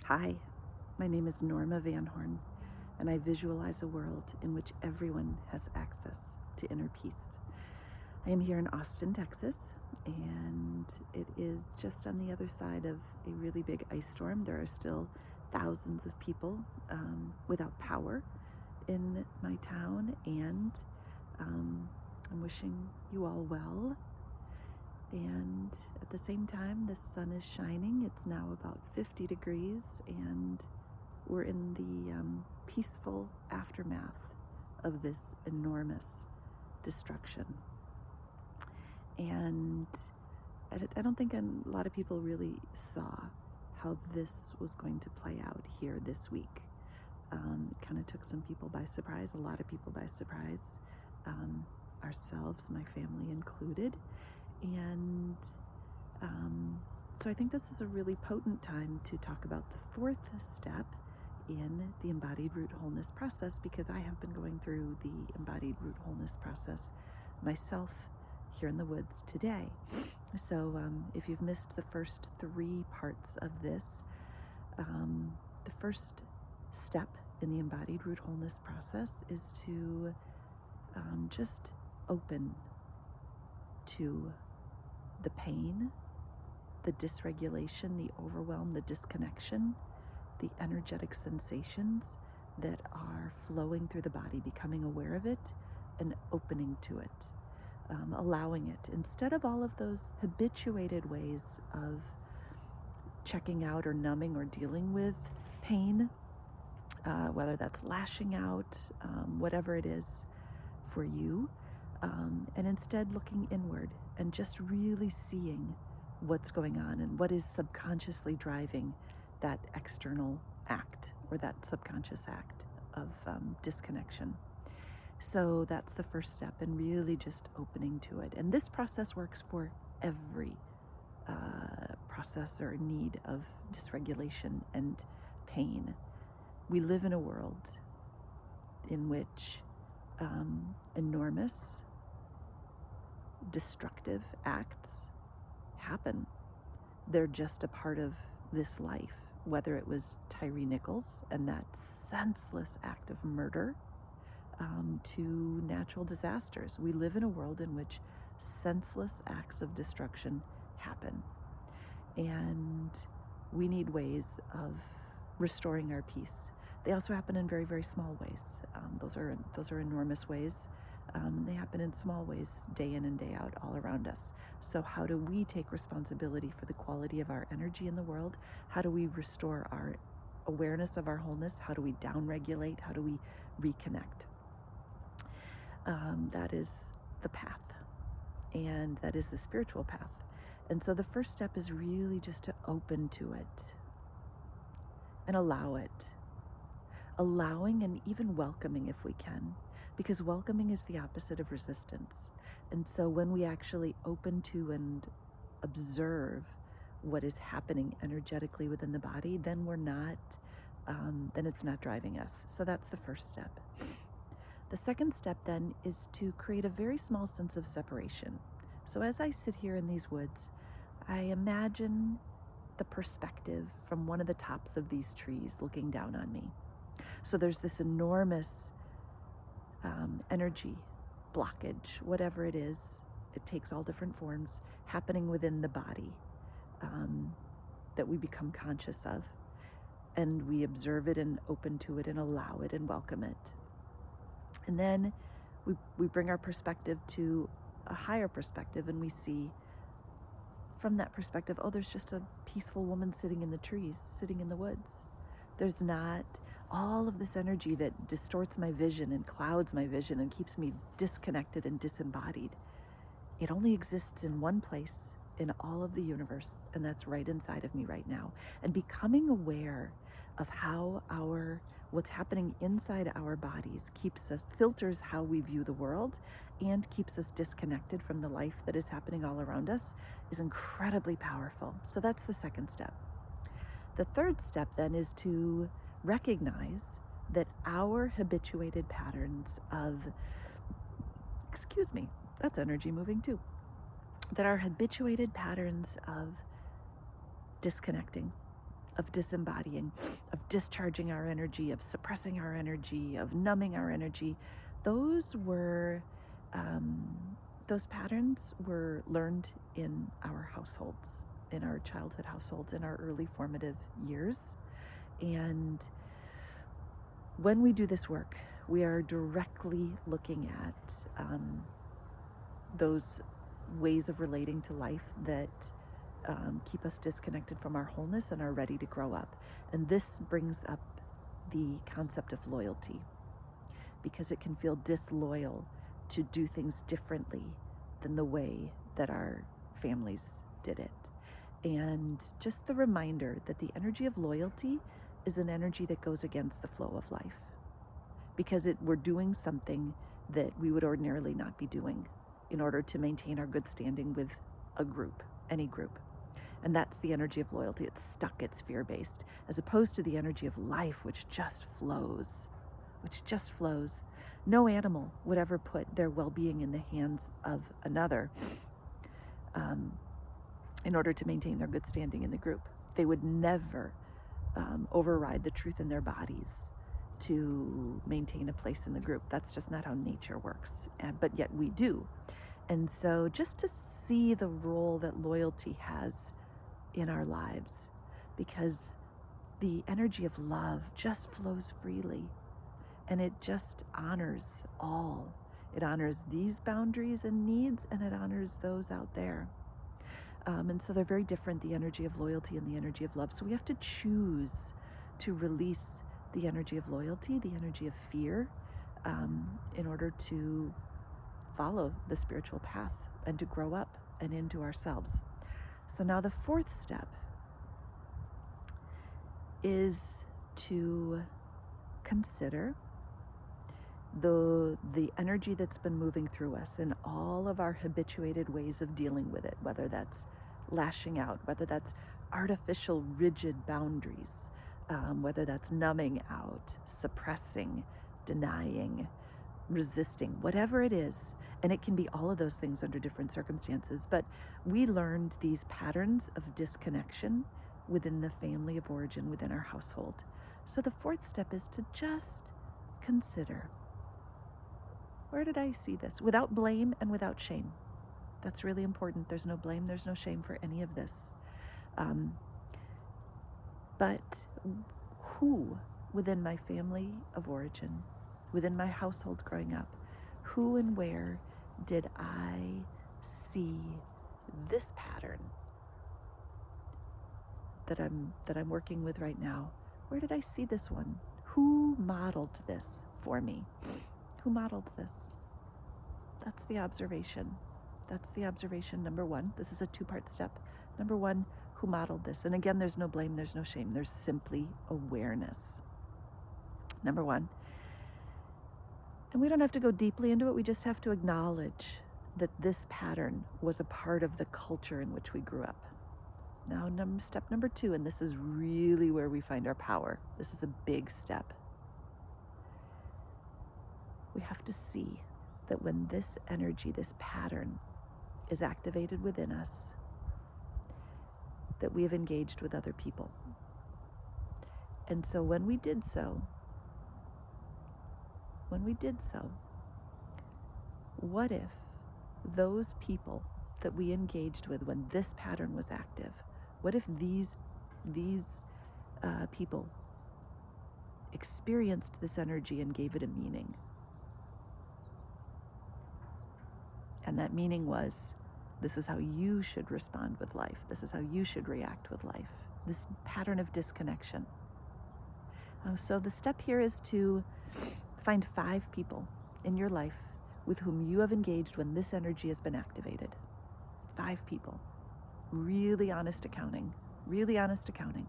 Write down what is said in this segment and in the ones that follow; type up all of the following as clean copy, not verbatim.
Hi, my name is Norma Van Horn, and I visualize a world in which everyone has access to inner peace. I am here in Austin, Texas, and it is just on the other side of a really big ice storm. There are still thousands of people without power in my town, and I'm wishing you all well. And at the same time, the sun is shining. It's now about 50 degrees, and we're in the peaceful aftermath of this enormous destruction. And I don't think a lot of people really saw how this was going to play out here this week. It kind of took some people by surprise, a lot of people by surprise, ourselves, my family included. And so I think this is a really potent time to talk about the fourth step in the embodied root wholeness process, because I have been going through the embodied root wholeness process myself here in the woods today. So if you've missed the first three parts of this, the first step in the embodied root wholeness process is to just open to the pain, the dysregulation, the overwhelm, the disconnection, the energetic sensations that are flowing through the body, becoming aware of it and opening to it, allowing it, instead of all of those habituated ways of checking out or numbing or dealing with pain, whether that's lashing out, whatever it is for you, and instead looking inward and just really seeing what's going on and what is subconsciously driving that external act or that subconscious act of disconnection. So that's the first step, and really just opening to it. And this process works for every process or need of dysregulation and pain. We live in a world in which enormous destructive acts happen. They're just a part of this life, whether it was Tyre Nichols and that senseless act of murder, to natural disasters. We live in a world in which senseless acts of destruction happen, and we need ways of restoring our peace. They also happen in very, very small ways. Those are enormous ways. They happen in small ways, day in and day out, all around us. So how do we take responsibility for the quality of our energy in the world? How do we restore our awareness of our wholeness? How do we downregulate? How do we reconnect? That is the path, and that is the spiritual path. And so the first step is really just to open to it and allow it. Allowing and even welcoming if we can, because welcoming is the opposite of resistance. And so when we actually open to and observe what is happening energetically within the body, then then it's not driving us. So that's the first step. The second step then is to create a very small sense of separation. So as I sit here in these woods, I imagine the perspective from one of the tops of these trees looking down on me. So there's this enormous energy blockage, whatever it is, it takes all different forms, happening within the body, that we become conscious of, and we observe it and open to it and allow it and welcome it. And then we bring our perspective to a higher perspective, and we see from that perspective, oh, there's just a peaceful woman sitting in the trees, sitting in the woods. There's not all of this energy that distorts my vision and clouds my vision and keeps me disconnected and disembodied. It only exists in one place in all of the universe, and that's right inside of me right now. And becoming aware of how what's happening inside our bodies filters how we view the world and keeps us disconnected from the life that is happening all around us is incredibly powerful. So that's the second step. The third step then is to recognize that our habituated patterns of, that's energy moving too, that our habituated patterns of disconnecting of disembodying, of discharging our energy, of suppressing our energy, of numbing our energy. Those patterns were learned in our households, in our childhood households, in our early formative years. And when we do this work, we are directly looking at those ways of relating to life that keep us disconnected from our wholeness and are ready to grow up. And this brings up the concept of loyalty, because it can feel disloyal to do things differently than the way that our families did it. And just the reminder that the energy of loyalty is an energy that goes against the flow of life, because we're doing something that we would ordinarily not be doing in order to maintain our good standing with a group, any group. And that's the energy of loyalty. It's stuck, it's fear-based, as opposed to the energy of life, which just flows. No animal would ever put their well-being in the hands of another in order to maintain their good standing in the group. They would never override the truth in their bodies to maintain a place in the group. That's just not how nature works, but yet we do. And so just to see the role that loyalty has in our lives, because the energy of love just flows freely, and it just honors all. It honors these boundaries and needs, and it honors those out there. And so they're very different, the energy of loyalty and the energy of love. So we have to choose to release the energy of loyalty, the energy of fear, in order to follow the spiritual path and to grow up and into ourselves. So now the fourth step is to consider the energy that's been moving through us and all of our habituated ways of dealing with it, whether that's lashing out, whether that's artificial rigid boundaries, whether that's numbing out, suppressing, denying, resisting, whatever it is. And it can be all of those things under different circumstances. But we learned these patterns of disconnection within the family of origin, within our household. So the fourth step is to just consider, where did I see this? Without blame and without shame. That's really important. There's no blame, there's no shame for any of this. But who within my family of origin, within my household growing up, who and where did I see this pattern that I'm working with right now? Where did I see this one? Who modeled this for me? Who modeled this? That's the observation. That's the observation number one. This is a two-part step. Number one, who modeled this? And again, there's no blame, there's no shame. There's simply awareness. Number one. And we don't have to go deeply into it. We just have to acknowledge that this pattern was a part of the culture in which we grew up. Now, step number two, and this is really where we find our power. This is a big step. We have to see that when this energy, this pattern is activated within us, that we have engaged with other people. And so when we did so, what if those people that we engaged with when this pattern was active, what if these people experienced this energy and gave it a meaning? And that meaning was, this is how you should respond with life. This is how you should react with life. This pattern of disconnection. So the step here is to find 5 people in your life with whom you have engaged when this energy has been activated. 5 people. Really honest accounting. Really honest accounting.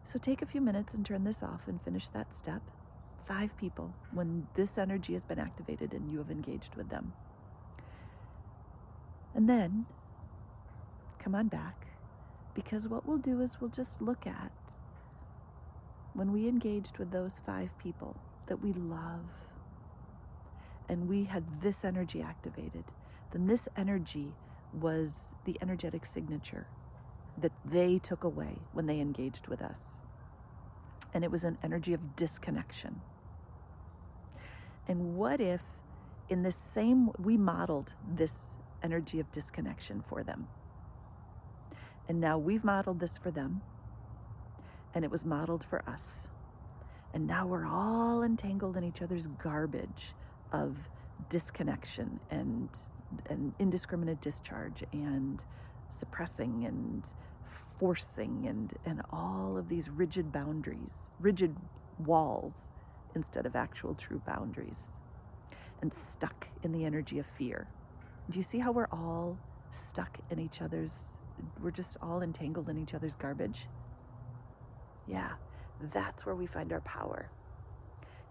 So take a few minutes and turn this off and finish that step. 5 people when this energy has been activated and you have engaged with them. And then come on back, because what we'll do is we'll just look at when we engaged with those 5 people that we love and we had this energy activated, then this energy was the energetic signature that they took away when they engaged with us. And it was an energy of disconnection. And what if in the same, we modeled this energy of disconnection for them. And now we've modeled this for them, and it was modeled for us. And now we're all entangled in each other's garbage of disconnection and indiscriminate discharge and suppressing and forcing and all of these rigid boundaries, rigid walls instead of actual true boundaries, and stuck in the energy of fear. Do you see how we're all stuck in each other's, we're just all entangled in each other's garbage? Yeah, that's where we find our power,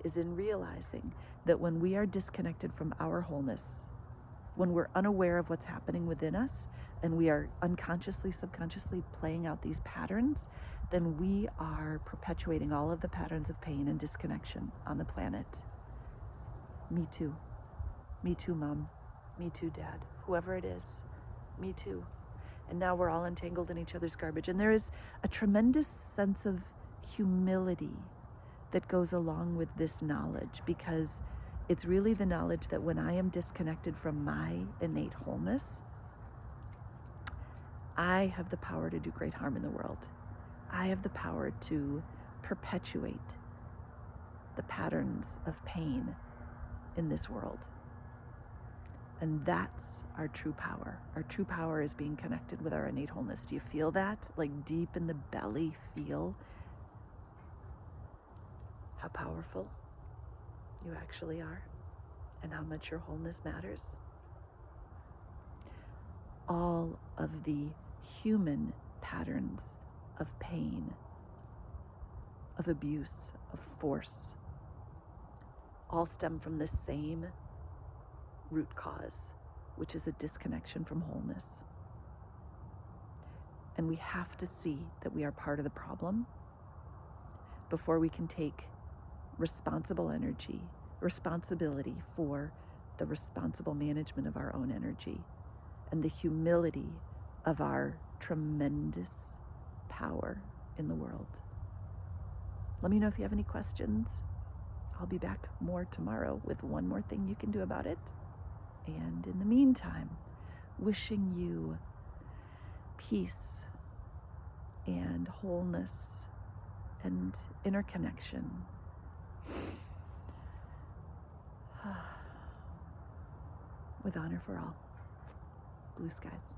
is in realizing that when we are disconnected from our wholeness, when we're unaware of what's happening within us, and we are unconsciously, subconsciously playing out these patterns, then we are perpetuating all of the patterns of pain and disconnection on the planet. Me too. Me too, Mom. Me too, Dad. Whoever it is. Me too. And now we're all entangled in each other's garbage. And there is a tremendous sense of humility that goes along with this knowledge, because it's really the knowledge that when I am disconnected from my innate wholeness, I have the power to do great harm in the world. I have the power to perpetuate the patterns of pain in this world. And that's our true power. Our true power is being connected with our innate wholeness. Do you feel that? Like deep in the belly, feel how powerful you actually are and how much your wholeness matters. All of the human patterns of pain, of abuse, of force, all stem from the same root cause, which is a disconnection from wholeness. And we have to see that we are part of the problem before we can take responsibility for the responsible management of our own energy and the humility of our tremendous power in the world. Let me know if you have any questions. I'll be back more tomorrow with one more thing you can do about it. And in the meantime, wishing you peace and wholeness and interconnection. With honor for all. Blue skies.